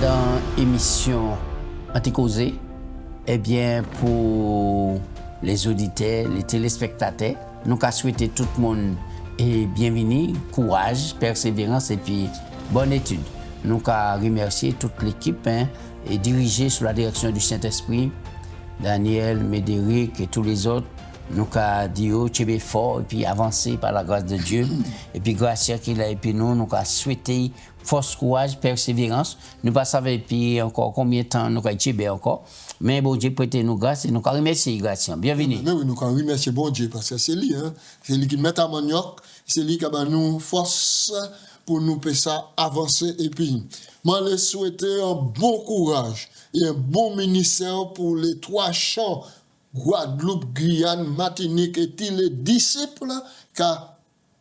dans l'émission Anticausé, eh bien, pour les auditeurs, les téléspectateurs, nous avons souhaité tout le monde et bienvenue, courage, persévérance et puis bonne étude. Nous avons remercié toute l'équipe et dirigée sous la direction du Saint-Esprit, Daniel, Médéric et tous les autres. Nous avons dit au fort et puis avancer par la grâce de Dieu. Et puis grâce à qu'il a et puis nous avons souhaité force, courage, persévérance. Nous ne savons pas encore combien de temps nous avons été encore. Mais bon Dieu prête nous grâce et nous avons remercié grâce. Bienvenue. Mais oui, nous avons remercié bon Dieu parce que c'est lui. C'est lui qui met à manioc, c'est lui qui a nous force pour nous faire ça avancer. Et puis, moi, je souhaite un bon courage et un bon ministère pour les trois champs, Guadeloupe, Guyane, Martinique et tous les disciples qui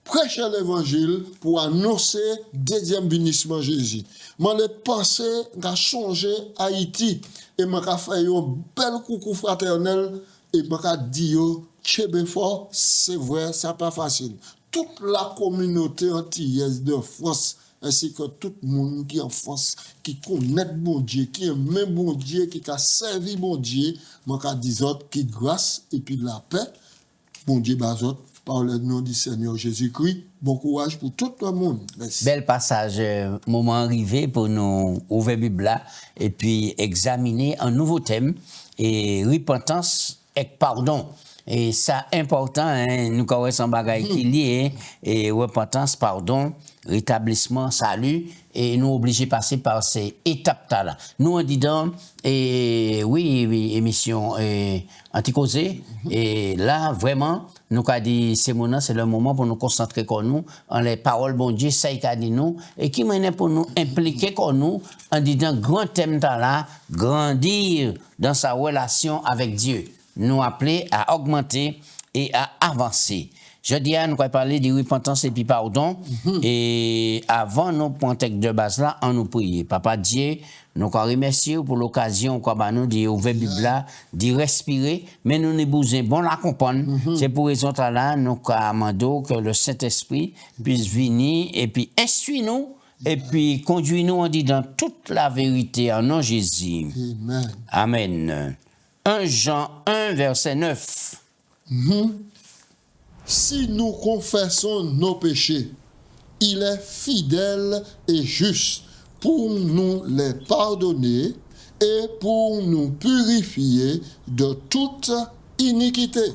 prêché l'évangile pour annoncer le deuxième bénissement de Jésus. Moi, je pensé qu'à changer Haïti et je fait un bel coucou fraternel et je dit Tchébé fort, c'est vrai, c'est pas facile. Toute la communauté antillaise de France, ainsi que tout le monde qui est en France, qui connaît bon Dieu, qui aime bon Dieu, qui a servi bon Dieu, je dis qui grâce et puis la paix, bon Dieu, par le nom du Seigneur Jésus-Christ. Bon courage pour tout le monde. Merci. Bel passage, moment arrivé pour nous ouvrir la Bible là, et puis examiner un nouveau thème, et repentance et pardon. Et ça important, nous connaissons un bagage qui est lié, et repentance, pardon, rétablissement, salut, et nous obligés de passer par ces étapes-là. Nous, on dit donc, et oui, émission Anticausé, et là, vraiment, nous avons dit, c'est le moment pour nous concentrer sur nous, en les paroles, bon Dieu, ça y a dit nous, et qui mène pour nous impliquer sur nous, en disant, grand thème là, grandir dans sa relation avec Dieu. Nous appeler à augmenter et à avancer. Je dis à nous parler de repentance et puis pardon. Et avant nous prendre de base là, on nous prie. Papa Dieu, nous remercions pour l'occasion qu'on nous dit ouvrir Bible là, d'y respirer, mais nous ne besoin bon la comprendre. C'est pour raison là nous demandons que le Saint-Esprit puisse venir et puis instruire nous et puis conduire nous en dit dans toute la vérité en nom de Jésus. Amen. Amen. 1 Jean 1, verset 9. Si nous confessons nos péchés, il est fidèle et juste pour nous les pardonner et pour nous purifier de toute iniquité.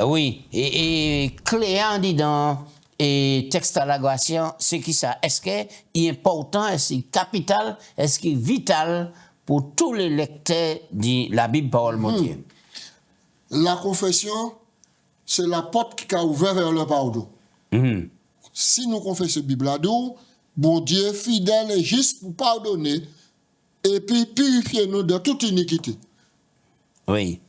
Oui, et clair dit dans et texte à la grâce, c'est qui ça? Est-ce qu'il est important, est-ce qu'il est capital, est-ce qu'il est vital pour tous les lecteurs de la Bible parole mon Dieu? La confession, c'est la porte qui a ouvert vers le pardon. Si nous confessons la Bible, bon Dieu fidèle et juste pour pardonner et puis purifier nous de toute iniquité. Oui.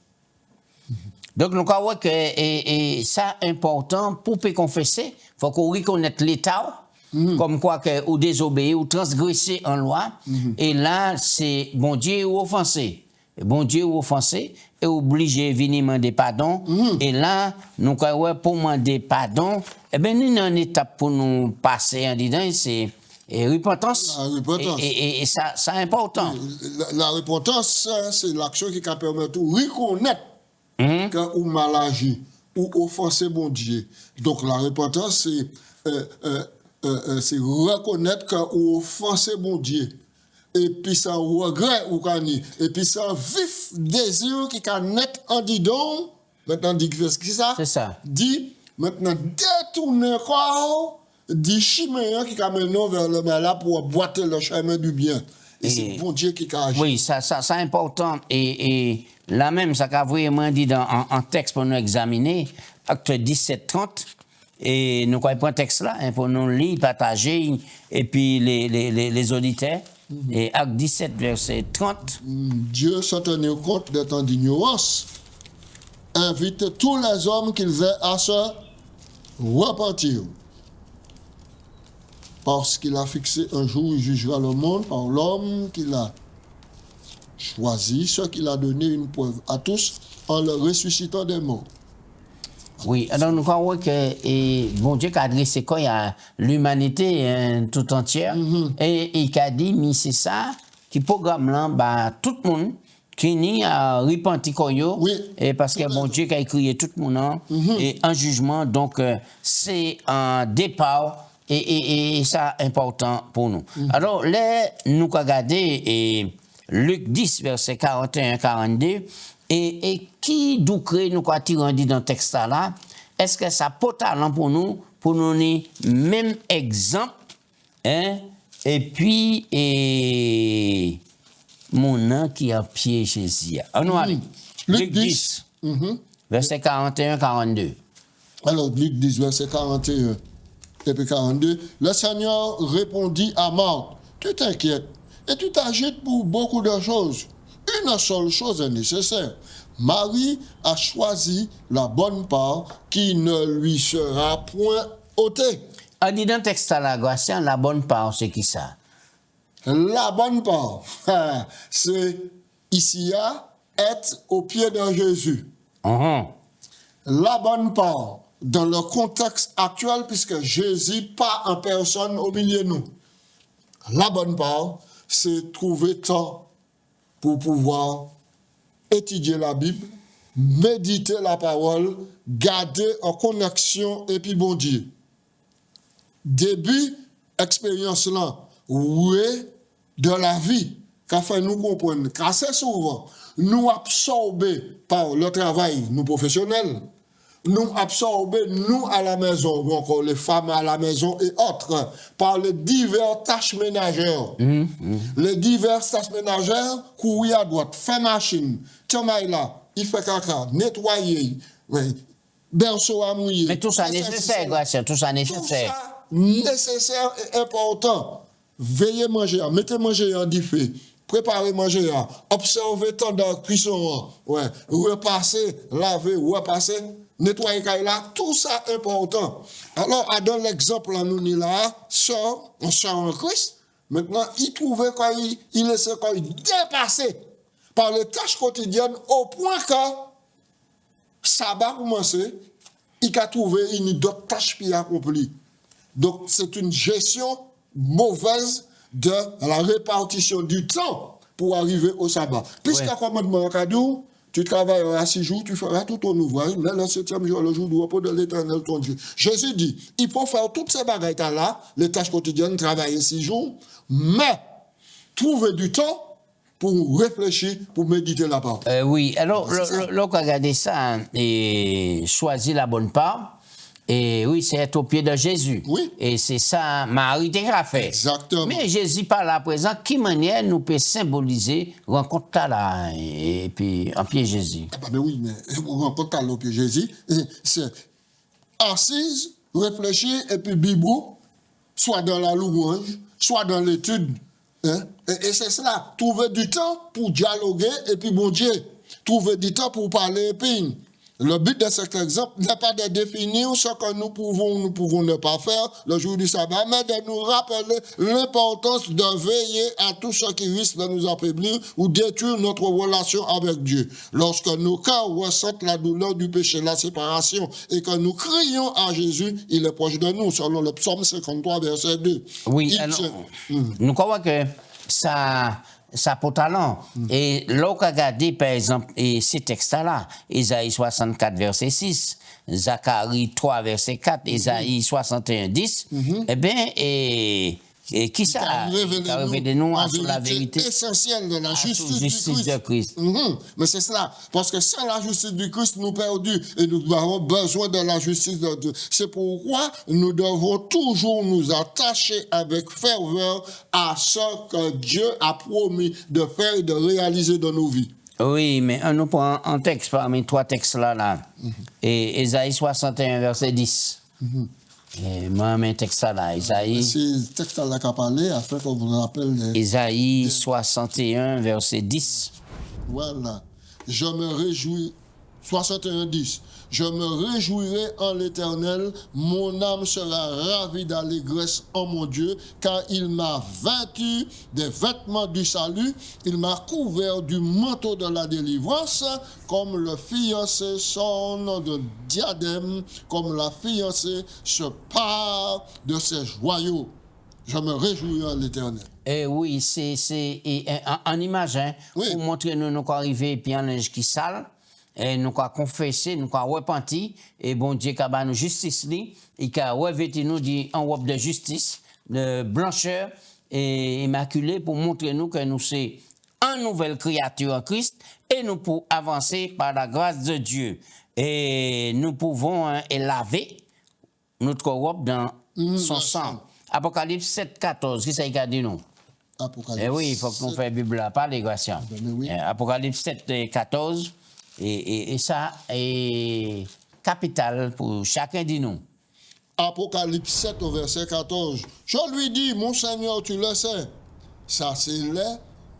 Donc, nous croyons que ça important pour confesser, il faut qu'on reconnaisse l'État. Comme quoi que ou désobéir ou transgresser en loi et là c'est bon Dieu ou offensé et obligé venir demander pardon et là nous pour demander pardon et ben nous une étape pour nous passer en disant c'est repentance. Et ça c'est important. La repentance c'est l'action qui permet de reconnaître que ou mal agi ou offenser bon Dieu. Donc la repentance c'est reconnaître qu'on offense bon Dieu. Et puis ça regret ou kani. Et puis ça vif désir qui can net en dit donc. Maintenant dit qu'est-ce que ça? C'est ça. Dit maintenant détourner corps dit chiméen qui amène vers le mal là pour boiter le chemin du bien. Et c'est bon Dieu qui a agi. Oui, ça c'est important et là même ça qu'a vraiment dit dans en texte pour nous examiner acte 17-30. Et nous avons un texte là pour nous lire, partager, et puis les auditeurs. Et acte 17, verset 30. Dieu, sans tenir compte de temps d'ignorance, invite tous les hommes qu'ils aient à se repentir. Parce qu'il a fixé un jour où il jugera le monde par l'homme qu'il a choisi, ce qu'il a donné une preuve à tous en le ressuscitant des morts. Oui, alors nous croyons que bon Dieu a adressé quoi à l'humanité tout entière et il a dit mais c'est ça qui programme là, bah, tout le monde qui ni à repenti koyo, Oui. et parce que bon Dieu qui a crié tout le monde hein, et en jugement, donc c'est un départ et ça important pour nous. Alors là, nous regardons et Luc 10, verset 41-42, et qui doucre nous quoi tirant dans le texte là, est-ce que ça peut talent pour nous donner même exemple, hein, et puis, mon nom qui a pied Jésus. On nous allons. Luc 10, verset 41-42. Alors, Luc 10, verset 41 et puis 42. Le Seigneur répondit à Marthe, tu t'inquiètes et tu t'agites pour beaucoup de choses. Une seule chose est nécessaire. Marie a choisi la bonne part qui ne lui sera point ôtée. On dit dans le texte là, la bonne part, c'est qui ça? La bonne part, c'est ici, être au pied de Jésus. La bonne part, dans le contexte actuel, puisque Jésus pas en personne au milieu de nous. La bonne part, c'est trouver temps pour pouvoir étudier la Bible, méditer la parole, garder en connexion et puis bon Dieu. Début, expérience là, oui, de la vie, qu'a fait nous comprendre qu'assez souvent, nous absorbés par le travail, nous professionnels, nous absorbés, nous à la maison, ou encore les femmes à la maison et autres, par les diverses tâches ménagères. Les diverses tâches ménagères, courir à droite, faire machine, tiens là, il fait caca, nettoyer, berceau à mouiller. Mais tout ça nécessaire, Gratien, tout ça nécessaire. Nécessaire et important. Veillez manger, mettez manger en diffé, préparez manger, observez temps de cuisson, ouais, repasser, laver, repasser, nettoyer là, tout ça important. Alors, à donner l'exemple là, nous là, on sort en Christ. Maintenant, il trouvait quand il laissait quand il dépassé par les tâches quotidiennes au point que ça va commencer, il a trouvé une d'autres tâches qui accomplies. Donc, c'est une gestion mauvaise de la répartition du temps pour arriver au sabbat. Puisqu'à commandement cadeau, tu travailleras 6 jours, tu feras tout ton ouvrage, mais le 7e jour, le jour du repos de l'Éternel, ton Dieu. Jésus dit, il faut faire toutes ces bagailles-là, les tâches quotidiennes, travailler 6 jours, mais trouver du temps pour réfléchir, pour méditer la parole. Oui, alors, l'on a regardé ça et choisi la bonne part. Et oui, c'est être au pied de Jésus. Oui. Et c'est ça, Marie t'a fait. Exactement. Mais Jésus par là présent, qui manière nous peut symboliser rencontre là et puis en pied Jésus. Ah bah mais oui, mais rencontre là au pied Jésus, c'est assise, réfléchir et puis Bible, soit dans la louange, soit dans l'étude. Hein? Et c'est cela, trouver du temps pour dialoguer et puis bon Dieu, trouver du temps pour parler et puis. Le but de cet exemple n'est pas de définir ce que nous pouvons ne pas faire le jour du sabbat, mais de nous rappeler l'importance de veiller à tout ce qui risque de nous affaiblir ou détruire notre relation avec Dieu. Lorsque nos cœurs ressentent la douleur du péché, la séparation, et que nous crions à Jésus, il est proche de nous, selon le psaume 53, verset 2. Oui, alors, nous croyons que ça pour talent. Et l'on a regardé, par exemple, et ces textes-là, Isaïe 64, verset 6, Zacharie 3, verset 4, Isaïe 61, 10, eh bien, et qui ça a révélé nous sur la vérité essentielle de la justice de Christ. Mais c'est cela, parce que sans la justice du Christ, nous perdus et nous avons besoin de la justice de Dieu. C'est pourquoi nous devons toujours nous attacher avec ferveur à ce que Dieu a promis de faire et de réaliser dans nos vies. Oui, mais on nous prend un texte parmi 3 textes-là, et Isaïe 61, verset 10. Et moi, un texte là, Isaïe. C'est le texte là qu'a parlé, afin qu'on vous rappelle. Isaïe 61, verset 10. Voilà. Je me réjouis. 61, 10. Je me réjouirai en l'Éternel, mon âme sera ravie d'allégresse en mon Dieu, car il m'a vêtu des vêtements du salut, il m'a couvert du manteau de la délivrance, comme le fiancé sonne de diadème, comme la fiancée se pare de ses joyaux. Je me réjouis en l'Éternel. Et oui, en image, hein, Oui. pour montrer nous nous arriver puis un linge qui sale, et nous avons confessé, nous avons repenti, et bon Dieu qui a nous justice li, et qui a revêtu nous en robe de justice, de blancheur et immaculée pour montrer nous que nous sommes une nouvelle créature en Christ et nous pouvons avancer par la grâce de Dieu. Et nous pouvons laver notre robe dans son sang. Apocalypse 7, 14, qui ça y a dit nous? Apocalypse. Eh oui, il faut qu'on fasse Bible là, pas les Gratiens. Mais oui. Apocalypse 7, 14, et ça est capital pour chacun de nous. Apocalypse 7 au verset 14. Je lui dis, mon Seigneur, tu le sais. Ça, c'est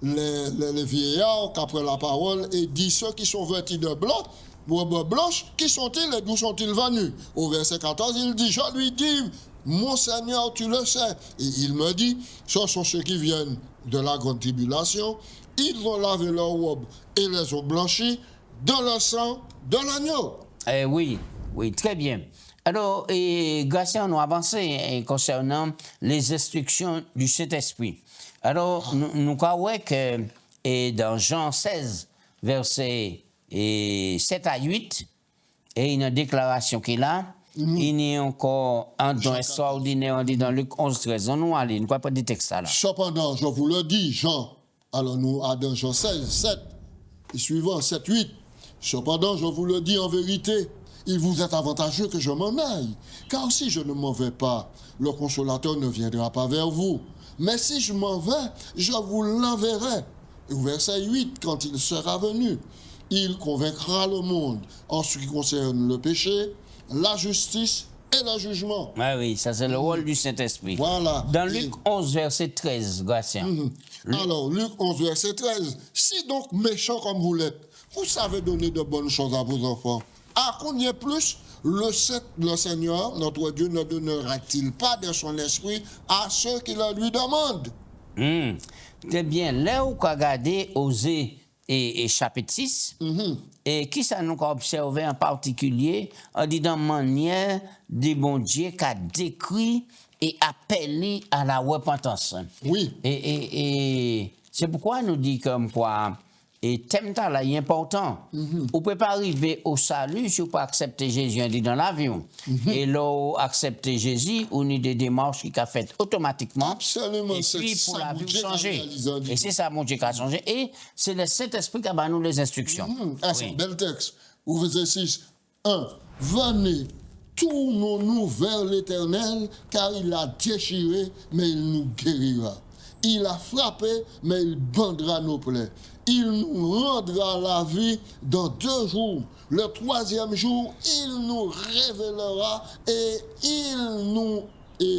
les vieillards qui après la parole et dit ceux qui sont vêtus de blanc, robe blanche, qui sont-ils et d'où sont-ils venus? Au verset 14, il dit, je lui dis, mon Seigneur, tu le sais. Et il me dit, ce sont ceux qui viennent de la grande tribulation. Ils ont lavé leurs robes et les ont blanchis dans le sang de l'agneau. Oui, oui, très bien. Alors, Gratien, nous avancé concernant les instructions du Saint-Esprit. Alors, nous croyons que dans Jean 16, versets 7 à 8, et une déclaration qu'il a, il y a encore un don extraordinaire, on dit dans Luc 11, 13. On nous allons, nous ne croyons pas des textes là. Cependant, je vous le dis, Jean, alors nous, dans Jean 16, 7, et suivant, 7, 8. Cependant, je vous le dis en vérité, il vous est avantageux que je m'en aille. Car si je ne m'en vais pas, le consolateur ne viendra pas vers vous. Mais si je m'en vais, je vous l'enverrai. Et au verset 8, quand il sera venu, il convaincra le monde en ce qui concerne le péché, la justice et le jugement. Ah oui, ça c'est le rôle du Saint-Esprit. Voilà. Dans Luc 11, verset 13, Gratien. Alors, Luc 11, verset 13. Si donc méchant comme vous l'êtes, vous savez donner de bonnes choses à vos enfants, à combien plus le Seigneur, notre Dieu, ne donnera-t-il pas de son esprit à ceux qui le lui demandent? Très bien. Là où on a regardé Osée et chapitre 6, et qui ça nous a observé en particulier, on dit dans manière de bon Dieu qui a décrit et appelé à la repentance. Oui. Et c'est pourquoi nous dit comme quoi, et thème là est important. On ne peut pas arriver au salut si on ne peut pas accepter Jésus, on dit dans l'avion. Et là, accepter Jésus, on a des démarches qui sont faites automatiquement. Absolument. Et puis pour la vie changer. Et c'est C'est ça, mon Dieu, qui a changé. Et c'est le Saint-Esprit qui a donné nous les instructions. c'est un Oui. bel texte. Au verset 6, 1. Venez, tournons-nous vers l'Éternel, car il a déchiré, mais il nous guérira. Il a frappé, mais il bandera nos plaies. Il nous rendra la vie dans 2 jours. Le 3e jour, il nous révélera et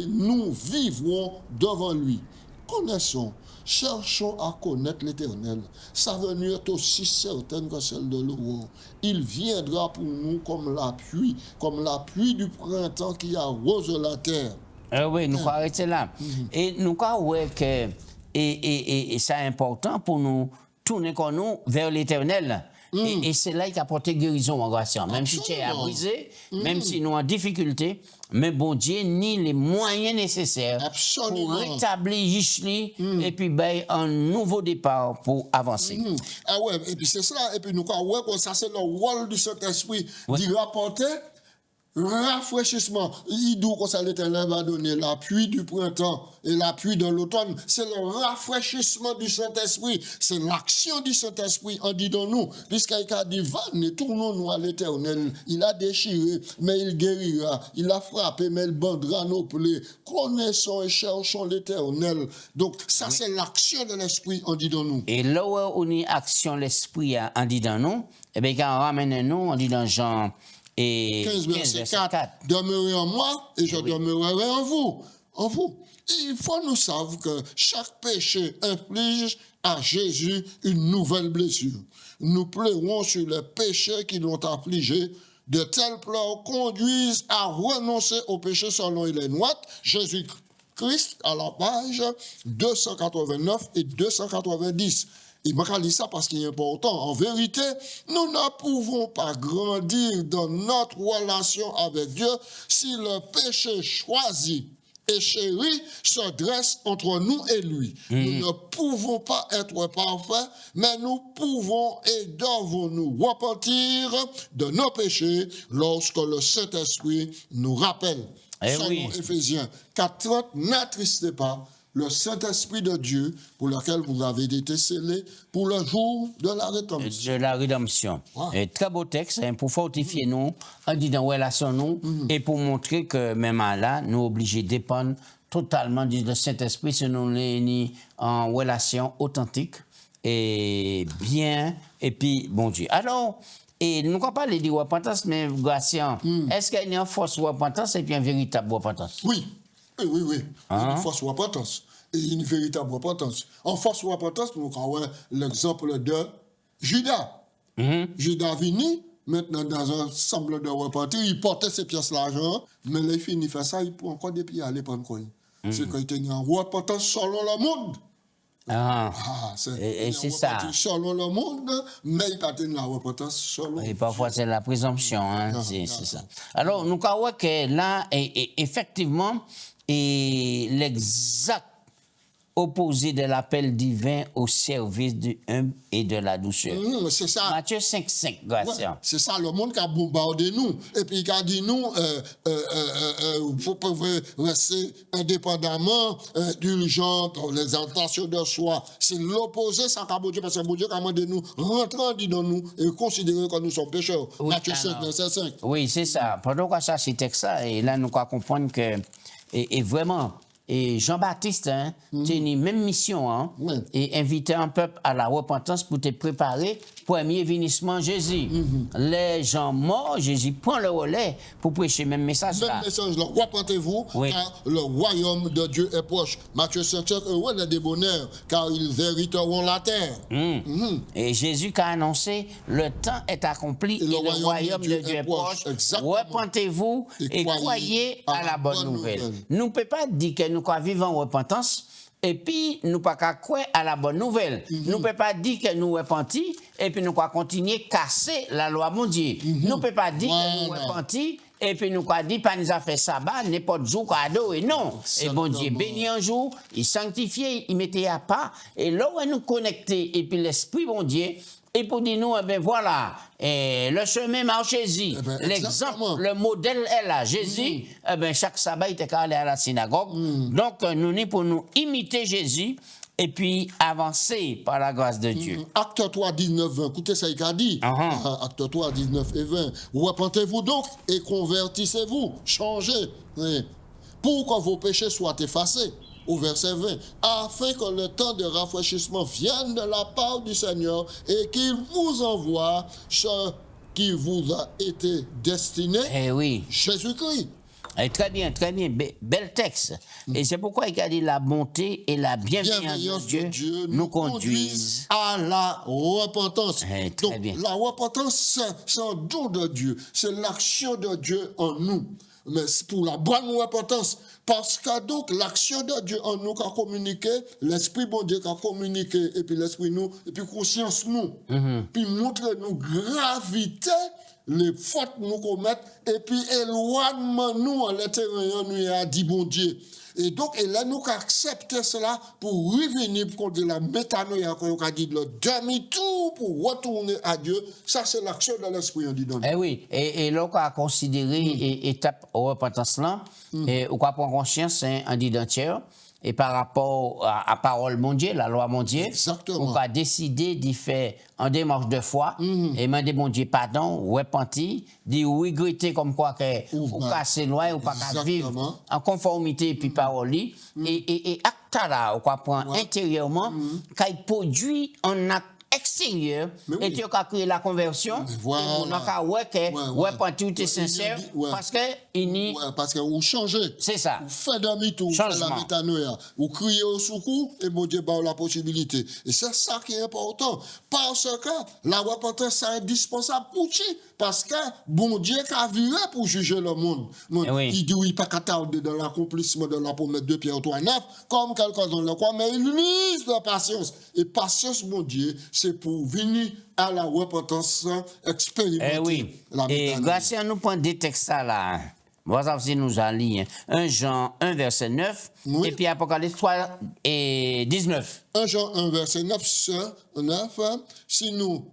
nous vivrons devant lui. Connaissons, cherchons à connaître l'Éternel. Sa venue est aussi certaine que celle de l'aurore. Il viendra pour nous comme la pluie du printemps qui arrose la terre. Oui, nous croyons arrêter là. Et nous croyons que et c'est important pour nous tourner comme nous vers l'Éternel. Et c'est là qu'il a apporté guérison en grâce. Même si tu es à briser, même si nous en difficulté, mais bon Dieu ni les moyens nécessaires Absolument. pour rétablir Yishli et puis ben, un nouveau départ pour avancer. Ah ouais, et puis c'est ça, et puis nous croyons que ça c'est le rôle du Saint-Esprit, d'y rapporter rafraîchissement. Il dit que ça l'Éternel va donner la pluie du printemps et la pluie de l'automne. C'est le rafraîchissement du Saint-Esprit. C'est l'action du Saint-Esprit en dit dans nous. Puisqu'il a dit, venez, tournons-nous à l'Éternel. Il a déchiré, mais il guérira. Il a frappé, mais il bandera nos plaies. Connaissons et cherchons l'Éternel. Donc, ça, c'est l'action de l'Esprit en dit dans nous. Et là où on y action l'esprit en dit dans nous, et bien quand on ramène nous, on dit dans Jean et 15, verset 4. Demeurez en moi et je demeurerai en vous. En vous. Il faut nous savoir que chaque péché inflige à Jésus une nouvelle blessure. Nous pleurons sur les péchés qui l'ont affligé. De tels pleurs conduisent à renoncer au péché selon Ellen White, Jésus-Christ, à la page 289 et 290. Il m'a dit ça parce qu'il est important. En vérité, nous ne pouvons pas grandir dans notre relation avec Dieu si le péché choisi et chéri se dresse entre nous et lui. Nous ne pouvons pas être parfaits, mais nous pouvons et devons nous repentir de nos péchés lorsque le Saint-Esprit nous rappelle. Selon Éphésiens 4:30, n'attristez pas le Saint-Esprit de Dieu pour lequel vous avez été scellés pour le jour de la rédemption. De la rédemption. Un très beau texte pour fortifier nous, en disant relation nous, et pour montrer que même là, nous obligés de dépendre totalement du Saint-Esprit si nous sommes en relation authentique et bien, et puis bon Dieu. Alors, et nous ne pouvons pas dire repentance, mais Gratien, est-ce qu'il y a une fausse repentance et puis une véritable repentance? Oui. Oui. Une fausse repentance et une véritable repentance. En fausse repentance, nous avons l'exemple de Judas. Judas vini, maintenant dans un semble de repentir, il portait ses pièces d'argent, mais là, il finit faire ça, il prend encore des pieds à aller prendre quoi. C'est qu'il était en repentance selon le monde. C'est ça. Selon le monde, mais il pas la repentance selon. Et parfois, c'est la présomption. C'est ça. Alors, nous avons que là, effectivement, l'exact opposé de l'appel divin au service du humble et de la douceur. C'est ça. Matthieu 5:5, Gratien. C'est ça, le monde qui a bombardé nous. Et puis, il a dit nous, vous pouvez rester indépendamment, indulgent, les intentions de soi. C'est l'opposé, ça qu'a Dieu, parce que Dieu a demandé nous, rentrer dans nous et considérer que nous sommes pécheurs. Matthieu 5, verset 5. Oui, c'est ça. Pendant qu'on ça, c'est ça, et là, nous allons comprendre que, et vraiment, et Jean-Baptiste, c'est une même mission, et inviter un peuple à la repentance pour te préparer premier vénissement Jésus. Les gens morts, Jésus prend le relais pour prêcher le même message là. Même message là, repentez-vous, car le royaume de Dieu est proche. Matthieu 5, heureux les débonnaires, car ils hériteront la terre. Et Jésus qui a annoncé, le temps est accompli et le royaume de Dieu est proche. Repentez-vous et croyez à la bonne nouvelle. Nous ne pouvons pas dire que nous vivons en repentance et puis nous ne pouvons pas croire à la bonne nouvelle. Nous ne pouvons pas dire que nous repentons et puis nous pouvons continuer à casser la loi de Dieu. Nous ne pouvons pas dire que nous repentons et puis nous pouvons dire pas nous a fait sabbat, n'importe jour qu'on adore. Non. Et bon Dieu bénit un jour, il sanctifie, il mettait à part. Et là où nous connecter et puis l'Esprit bon Dieu, et pour dire nous, voilà, le chemin marche-y. L'exemple, le modèle est là. Jésus, chaque sabbat, il était allé à la synagogue. Donc, nous sommes pour nous imiter Jésus et puis avancer par la grâce de Dieu. Acte 3, 19, 20. Écoutez ça, il a dit. Acte 3, 19 et 20. Repentez-vous donc et convertissez-vous. Changez. Pour que vos péchés soient effacés. Au verset 20, afin que le temps de rafraîchissement vienne de la part du Seigneur et qu'il vous envoie ce qui vous a été destiné, Jésus-Christ. Très bien, bel texte. Et c'est pourquoi il a dit la bonté et la bienveillance de Dieu nous conduisent à la repentance. Donc, bien. La repentance, c'est un don de Dieu, c'est l'action de Dieu en nous. Mais c'est pour la bonne repentance. Parce que donc l'action de Dieu en nous qui a communiqué, l'Esprit bon Dieu qui a communiqué, et puis l'Esprit nous, et puis conscience nous. Puis montre nous gravité, les fautes nous commettent, et puis éloignement nous en l'intérieur nous a dit bon Dieu. Et donc, et là, nous accepter cela pour revenir contre la métanoïa, qu'on a dit le demi-tour pour retourner à Dieu. Ça, c'est l'action de l'Esprit, on dit donc. Oui, et là, on a considéré étape repentance là, et on a prendre conscience, en dit d'entière, et par rapport à la parole mondiale, la loi mondiale, on a décidé d'y faire en démarche de foi, et demander bon Dieu pardon, repentir, d'y regretter comme quoi que ou casser loi ou pas vivre en conformité et puis parole, et acte là, on prend intérieurement, qu'il produit un acte extérieur et tu as créé la conversion on a repentir tu es sincère parce que vous changez, c'est ça, vous faites demi-tour, vous faites la métanoïa, vous criez au secours et mon Dieu a la possibilité. Et c'est ça qui est important parce que la repentance c'est indispensable pour qui, parce que bon Dieu a viré pour juger le monde. Il dit oui pas qu'à tarder dans l'accomplissement de la promesse de Pierre 3, 9 comme quelqu'un dans le croit, mais il use la patience et patience mon Dieu c'est pour venir à la repentance expérimentée. Et grâce à nous prendre des textes là, Voilà, c'est nous allons 1 Jean 1, verset 9, Oui. et puis Apocalypse 3 et 19. 1 Jean 1, verset 9, si nous...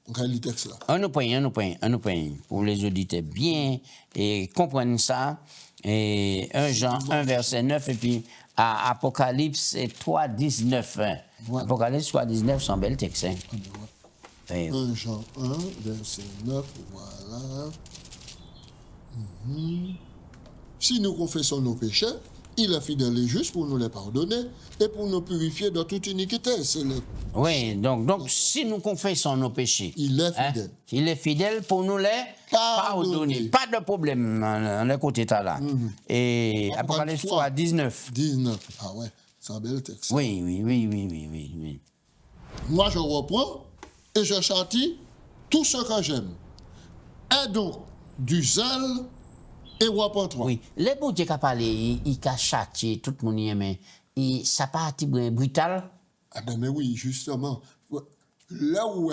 On va lire le texte là. Un point, pour les auditeurs bien et comprendre ça. Et 1 Jean 1, verset 9, et puis à Apocalypse 3, 19. Ouais. Apocalypse 3, 19, c'est un bel texte. Hein. Et 1 Jean 1, verset 9, voilà. Si nous confessons nos péchés, il est fidèle et juste pour nous les pardonner et pour nous purifier de toute iniquité. C'est le... oui, donc si nous confessons nos péchés, Il est fidèle. Il est fidèle pour nous les pardonner. Pas de problème, le côté là. Et Apocalypse 3, 19. 19. Ah ouais, c'est un bel texte. Oui. Moi, je reprends et je châtie tout ce que j'aime. Aie donc du zèle et repens-toi. Oui, les bon Dieu qui a parlé, il a châtié tout le monde, mais ça pas été brutal. Ah ben mais oui, justement. Là où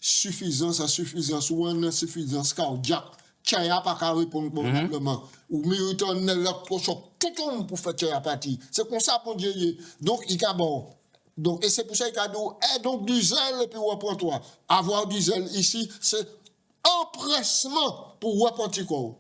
suffisance, ou une insuffisance cardiaque, Tchaya pas qu'à répondre probablement. Ou méritant le cochon, tout le monde pour faire Tchaya partie. C'est comme ça pour Dieu. Donc, il a bon. Donc, et c'est pour ça qu'il a dit, aie donc du zèle et puis reprends-toi. Avoir du zèle ici, c'est empressement pour repentir quoi.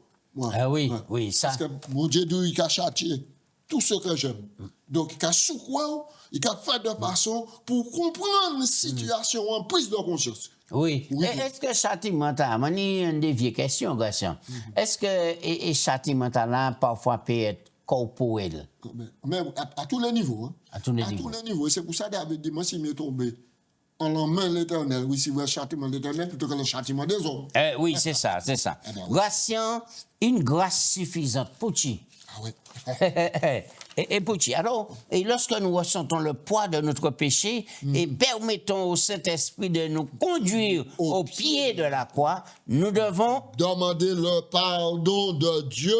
Ah oui, oui, ça. Parce que mon Dieu dit, il a châtié tout ce que j'aime. Donc, il a secoué, il a fait de façon pour comprendre la situation en prise de conscience. Oui. Oui. Est-ce que châtiment là, moi, une des vieilles questions, Gaston. Est-ce que châtiment là, parfois, peut être corporel? Mais à tous les niveaux. Hein. À tous les niveaux. Tous les niveaux. Et c'est pour ça que David dit, moi, si je tombé en la main de l'Éternel, oui, si vous avez le châtiment de l'Éternel plutôt que le châtiment des hommes. Oui, c'est ça. Grâce, une grâce suffisante pour qui? Ah ouais. Et petit. Alors, et lorsque nous ressentons le poids de notre péché et permettons au Saint-Esprit de nous conduire au pied de la croix, nous devons demander le pardon de Dieu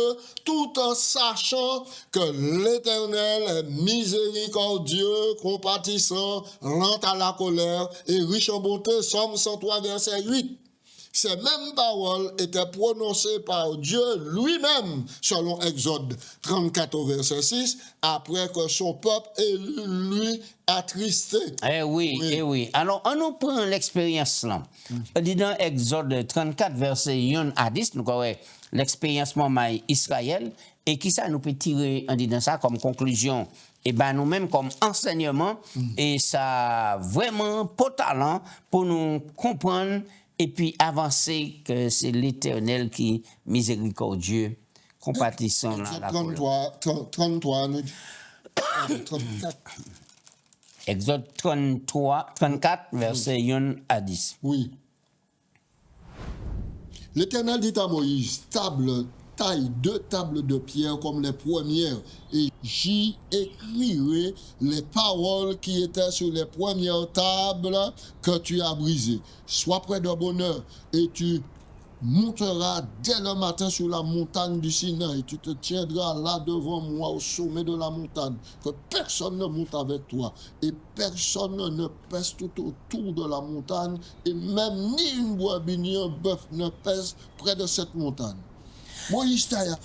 tout en sachant que l'Éternel est miséricordieux, compatissant, lent à la colère et riche en bonté. Somme 103, verset 8. Ces mêmes paroles étaient prononcées par Dieu lui-même, selon Exode 34 au verset 6, après que son peuple élu lui attristé. Eh oui. Alors, on nous prend l'expérience là. Dit dans Exode 34, verset 1 à 10, nous avons l'expérience de Israël, et qui ça nous peut tirer, on dit dans ça, comme conclusion, et ben nous-mêmes comme enseignement, et ça vraiment potalant pour nous comprendre et puis avancer que c'est l'Éternel qui miséricordieux, compatissant là. 33, nous dit. 34. Exode 34, verset 1 à 10. Oui. L'Éternel dit à Moïse, taille 2 tables de pierre comme les premières, et j'y écrirai les paroles qui étaient sur les premières tables que tu as brisées. Sois près de bonheur, et tu monteras dès le matin sur la montagne du Sinaï, et tu te tiendras là devant moi au sommet de la montagne, que personne ne monte avec toi, et personne ne pèse tout autour de la montagne, et même ni une brebis ni un bœuf ne pèse près de cette montagne. Moïse tailla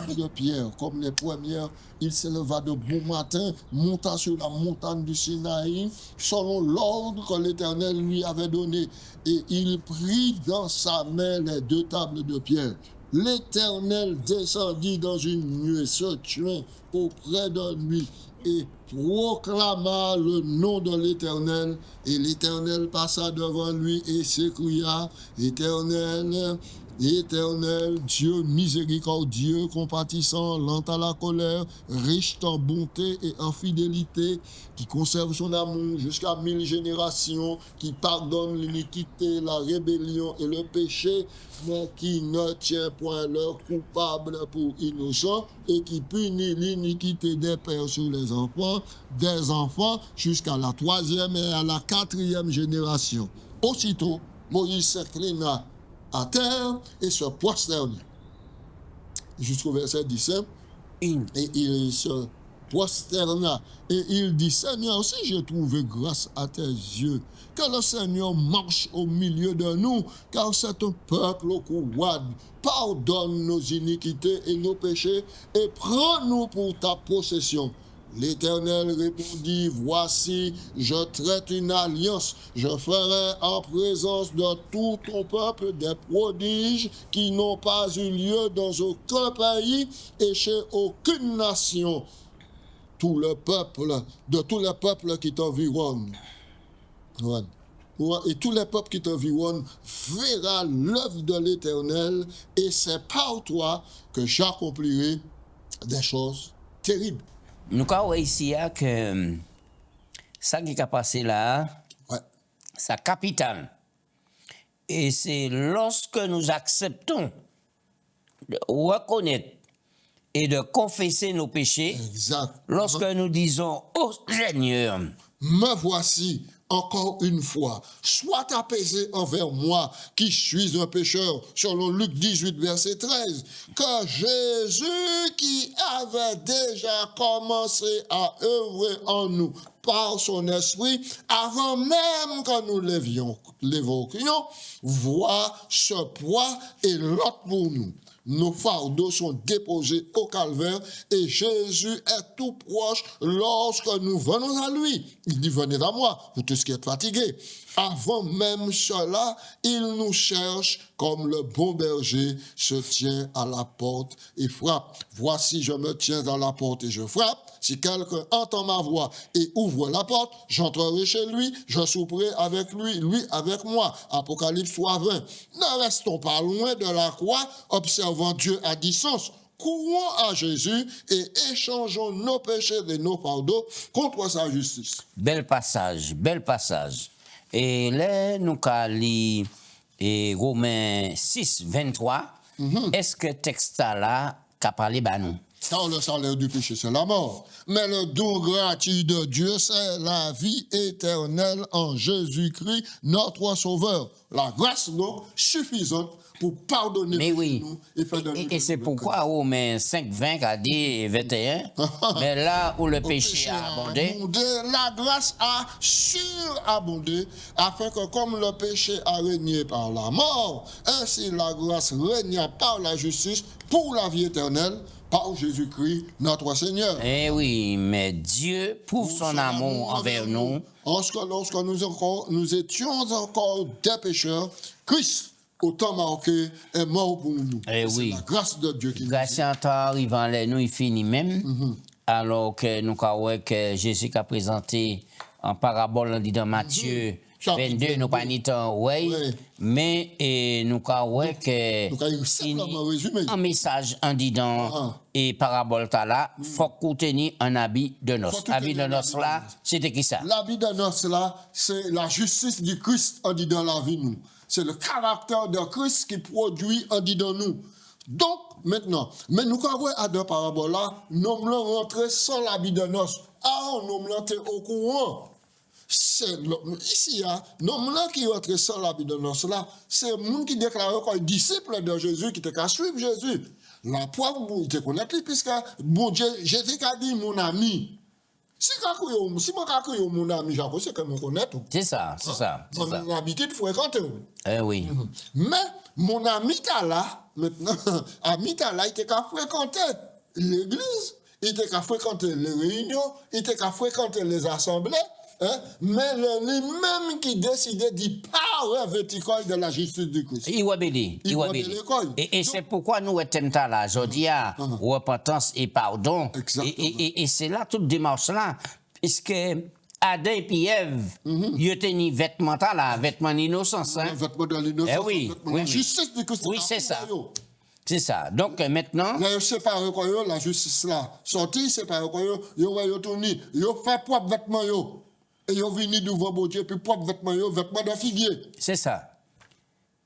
de pierre comme les premières. Il s'éleva de bon matin, monta sur la montagne du Sinaï, selon l'ordre que l'Éternel lui avait donné. Et il prit dans sa main les 2 tables de pierre. L'Éternel descendit dans une nuée, se tint auprès de lui et proclama le nom de l'Éternel. Et l'Éternel passa devant lui et s'écria, Éternel, Éternel, Dieu miséricordieux, compatissant, lent à la colère, riche en bonté et en fidélité, qui conserve son amour jusqu'à 1000 générations, qui pardonne l'iniquité, la rébellion et le péché, mais qui ne tient point leur coupable pour innocent, et qui punit l'iniquité des pères sur les enfants, des enfants jusqu'à la 3e et à la 4e génération. Aussitôt, Moïse s'inclina à terre et se prosterner. Jusqu'au verset 17. Et il se prosterna et il dit, Seigneur, si j'ai trouvé grâce à tes yeux, que le Seigneur marche au milieu de nous, car c'est un peuple au couard. Pardonne nos iniquités et nos péchés et prends-nous pour ta possession. L'Éternel répondit, voici, je traite une alliance, je ferai en présence de tout ton peuple des prodiges qui n'ont pas eu lieu dans aucun pays et chez aucune nation. Tout le peuple, de tous les peuples qui t'environnent. Ouais. Et tous les peuples qui t'environnent verra l'œuvre de l'Éternel et c'est par toi que j'accomplirai des choses terribles. Nous avons ici que ça qui a passé là, Ouais. sa capitale. Et c'est lorsque nous acceptons de reconnaître et de confesser nos péchés, Exact. lorsque nous disons, oh Seigneur, me voici encore une fois, sois apaisé envers moi qui suis un pécheur, selon Luc 18, verset 13, que Jésus qui avait déjà commencé à œuvrer en nous par son esprit, avant même que nous l'évoquions, voit ce poids et l'autre pour nous. Nos fardeaux sont déposés au calvaire et Jésus est tout proche lorsque nous venons à lui. Il dit, venez à moi, vous tous qui êtes fatigués. Avant même cela, il nous cherche comme le bon berger se tient à la porte et frappe. Voici, je me tiens à la porte et je frappe. Si quelqu'un entend ma voix et ouvre la porte, j'entrerai chez lui, je souperai avec lui, lui avec moi. Apocalypse 3, 20. Ne restons pas loin de la croix, observant Dieu à distance. Courons à Jésus et échangeons nos péchés et nos fardeaux contre sa justice. bel passage, bel passage. Et là, nous avons lu Romains 6, 23. Est-ce que texte là qu'a parlé bah nous? Car le salaire du péché, c'est la mort. Mais le don gratuit de Dieu, c'est la vie éternelle en Jésus-Christ, notre Sauveur. La grâce, donc, suffisante pour pardonner Mais oui. nous et faire de nous Et c'est pourquoi Romains 5, 20 a dit 21. Mais là où le péché a abondé, la grâce a surabondé, afin que comme le péché a régné par la mort, ainsi la grâce régna par la justice pour la vie éternelle, par Jésus-Christ, notre Seigneur. eh oui, mais Dieu prouve son amour envers nous. Lorsque nous étions encore des pécheurs, Christ, au temps marqué, est mort pour nous. Eh C'est oui. la grâce de Dieu qui nous Grâce en temps arrivant là, nous, il finit même. Alors que nous avons que Jésus a présenté en parabole, on dit dans Matthieu Chapitre 22, nous pas ni temps, oui. Oui. Mais nous avons que nous avons simplement résumé. un message en dit dans et parabole ta là, faut qu'on tenir un habit de noces. Faut Habit de tenir un noces habit là, de noces. c'était qui ça? La vie de noces là, c'est la justice du Christ en dit dans la vie nous. C'est le caractère de Christ qui produit en dit dans nous. Donc, maintenant, mais nous avons à deux paraboles là, nous allons rentrer sans l'habit de noces. Ah, nous allons au courant. Ici, nous qui rentrent sans l'habit de noces là, c'est le monde qui déclare comme disciple de Jésus, qui te qu'à suivre Jésus. La preuve, il te connaît, puisque bon Dieu, Jésus a dit mon ami. Si moi je mon ami, Jacques, c'est que je connais tout. C'est ça, c'est ça. C'est ça. J'ai l'habitude de fréquenter. Eh oui. Mais mon ami Tala, maintenant, ami Tala, il était qu'à fréquenter l'église, il était qu'à fréquenter les réunions, il était qu'à fréquenter les assemblées, hein, mais lui-même qui décidait d'y pas vertical de la justice du Christ. Il va béni. Il va béni. Et c'est pourquoi nous sommes là, aujourd'hui, repentance et pardon. Exactement. Et c'est là toute démarche là. Puisque Adam et puis Ève, ils ont tenu vêtement là, vêtement d'innocence. Hein? Vêtement de l'innocence, Eh oui, vêtement oui, la oui. justice du Christ. Oui, c'est ça. C'est ça. Donc maintenant, Là, ils séparent quoi, la justice là. Sorti, séparent quoi, ils tourné, ils fait propre vêtement, et ils viennent devant bon Dieu, puis propre vêtement de figuier. c'est ça.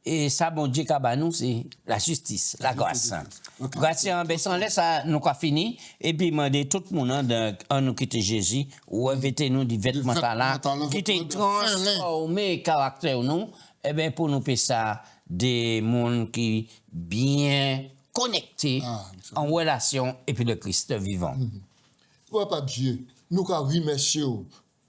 Et ça, bon Dieu, nous, c'est la justice, la grâce. Ok. Grâce en baissant là, ça, nous avons fini. Et puis, demander tout le monde, en nous quitter Jésus, ou revêtez-nous des vêtements là, vêtements qui te de fin lin. transformer caractère nous, eh bien, pour nous faire ça, des mondes qui bien connectés Ah, ça. en relation et puis le Christ vivant. Papa Dieu, nous avons remercié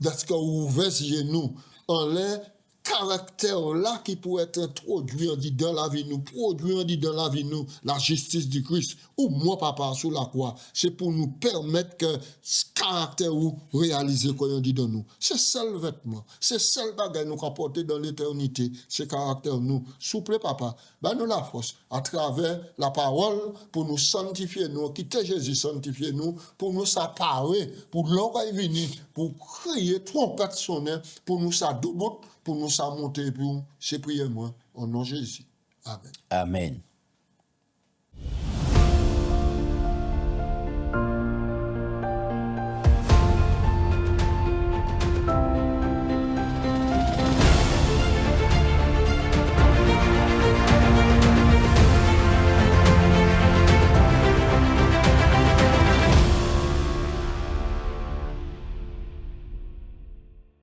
parce que vous ouvrez nous en l'air caractère là qui pourrait être introduit dans la vie nous, produit dans la vie nous, la justice du Christ, ou moi papa sur la croix, c'est pour nous permettre que ce caractère ou réaliser qu'on dit dans nous. C'est seul vêtement, c'est seul bagage nous apporter dans l'éternité, ce caractère nous. Souple papa, ben nous la force à travers la parole pour nous sanctifier nous, quitter Jésus sanctifier nous, pour nous s'apparer, pour l'oreille venir, pour crier trompette sonner, pour nous ça double, pour nous ça monter, pour c'est prier moi, au nom de Jésus. Amen. Amen.